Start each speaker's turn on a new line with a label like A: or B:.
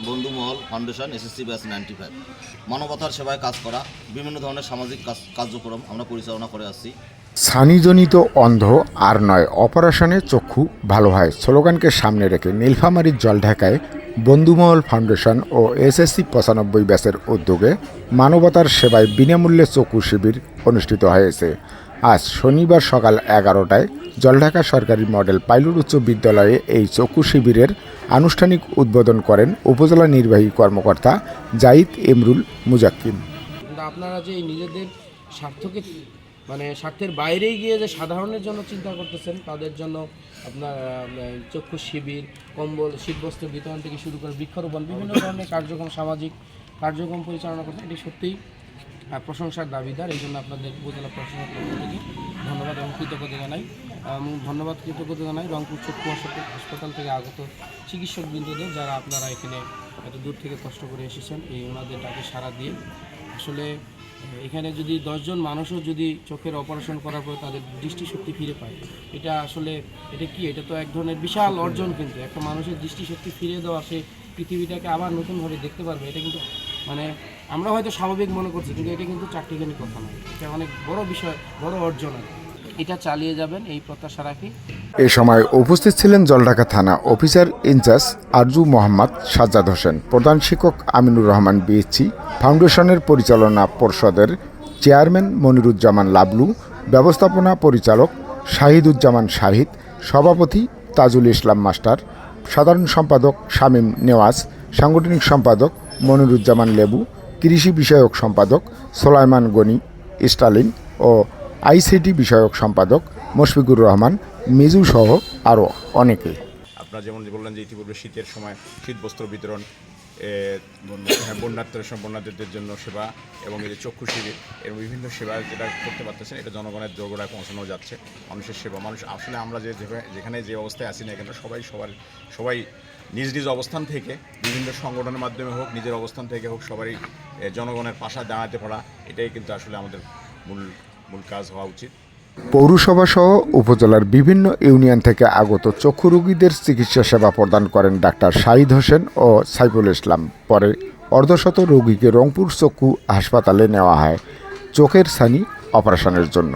A: বন্ধুমহল foundation SSC batch 95 মানবতার সেবায় কাজ করা বিভিন্ন ধরনের সামাজিক কার্যক্রম আমরা পরিচালনা করে আসছি।
B: ছানিজনিত অন্ধ আর নয়, অপারেশনে চক্ষু ভালো হয় স্লোগানকে সামনে রেখে নীলফামারীর জলঢাকায় বন্ধুমহল ফাউন্ডেশন ও এসএসসি 95 ব্যাচের উদ্যোগে মানবতার সেবায় বিনামূল্যে চক্ষু শিবির অনুষ্ঠিত হয়েছে। আজ শনিবার সকাল 11টায় জলঢাকা সরকারি মডেল পাইলট উচ্চ বিদ্যালয়ে এই চক্ষু শিবিরের আনুষ্ঠানিক উদ্বোধন করেন উপজেলা নির্বাহী কর্মকর্তা জাহিদ এমরুল মুজাক্কিম।
C: আপনারা যে নিজেদের স্বার্থের বাইরেই গিয়ে যে সাধারণের জন্য চিন্তা করতেছেন, তাদের জন্য আপনার চক্ষু শিবির, কম্বল, শীতবস্ত্র বিতরণ থেকে শুরু করে বৃক্ষরোপণ, বিভিন্ন ধরনের সামাজিক কার্যক্রম পরিচালনা করতে এটি সত্যিই প্রশংসার দাবিদার। এই জন্য আপনাদের উপজেলা প্রশাসনের পক্ষ থেকে ধন্যবাদ এবং কৃতজ্ঞতা জানাই রংপুর চক্ষু হাসপাতাল থেকে আগত চিকিৎসকবৃন্দদের, যারা আপনারা এখানে এত দূর থেকে কষ্ট করে এসেছেন এই ওনাদের ডাকে সাড়া দিয়ে। আসলে এখানে যদি 10 জন মানুষও যদি চোখের অপারেশন করার পর তাদের দৃষ্টিশক্তি ফিরে পায়, এটা তো এক ধরনের বিশাল অর্জন। কিন্তু একটা মানুষের দৃষ্টিশক্তি ফিরে দেওয়া, সে পৃথিবীটাকে আবার নতুনভাবে দেখতে পারবে, এটা কিন্তু আমরা হয়তো স্বাভাবিক মনে করছি, কিন্তু এটা কিন্তু চারটিখানি কথা নয়, এটা অনেক বড় বিষয়, বড় অর্জন। এটা চালিয়ে যাবেন এই প্রত্যাশা রাখি।
B: এ সময় উপস্থিত ছিলেন জলঢাকা থানা অফিসার ইনচার্জ আরজু মোহাম্মদ সাজ্জাদ হোসেন, প্রধান শিক্ষক আমিনুর রহমান বিএসসি, ফাউন্ডেশনের পরিচালনা পর্ষদের চেয়ারম্যান মনিরুজ্জামান লাবলু, ব্যবস্থাপনা পরিচালক শাহিদুজ্জামান শাহিদ, সভাপতি তাজুল ইসলাম মাস্টার, সাধারণ সম্পাদক শামীম নেওয়াজ, সাংগঠনিক সম্পাদক মনিরুজ্জামান লেবু, কৃষি বিষয়ক সম্পাদক সোলাইমান গনি স্টালিন ও আইসিটি বিষয়ক সম্পাদক মুশফিকুর রহমান মিজু সহ আরও অনেকে।
D: আপনারা যেমন বললেন যে ইতিপূর্বে শীতের সময় শীতবস্ত্র বিতরণ, বন্যার্থীদের জন্য সেবা এবং এই যে চক্ষু শিবির এবং বিভিন্ন সেবা যেটা করতে পারতেছেন, এটা জনগণের দোরগোড়ায় পৌঁছানো যাচ্ছে। মানুষের সেবা, মানুষ আসলে আমরা যেখানে যে অবস্থায় আছি না কেন, সবাই নিজ নিজ অবস্থান থেকে বিভিন্ন সংগঠনের মাধ্যমে হোক, নিজের অবস্থান থেকে হোক, সবারই জনগণের পাশে দাঁড়াতে পারা, এটাই কিন্তু আসলে আমাদের মূল কাজ হওয়া উচিত।
B: পৌরসভা সহ উপজেলার বিভিন্ন ইউনিয়ন থেকে আগত চক্ষু রোগীদের চিকিৎসা সেবা প্রদান করেন ডাক্তার শাহিদ হোসেন ও সাইফুল ইসলাম। পরে অর্ধশত রোগীকে রংপুর চক্ষু হাসপাতালে নেওয়া হয় চোখের ছানি অপারেশনের জন্য।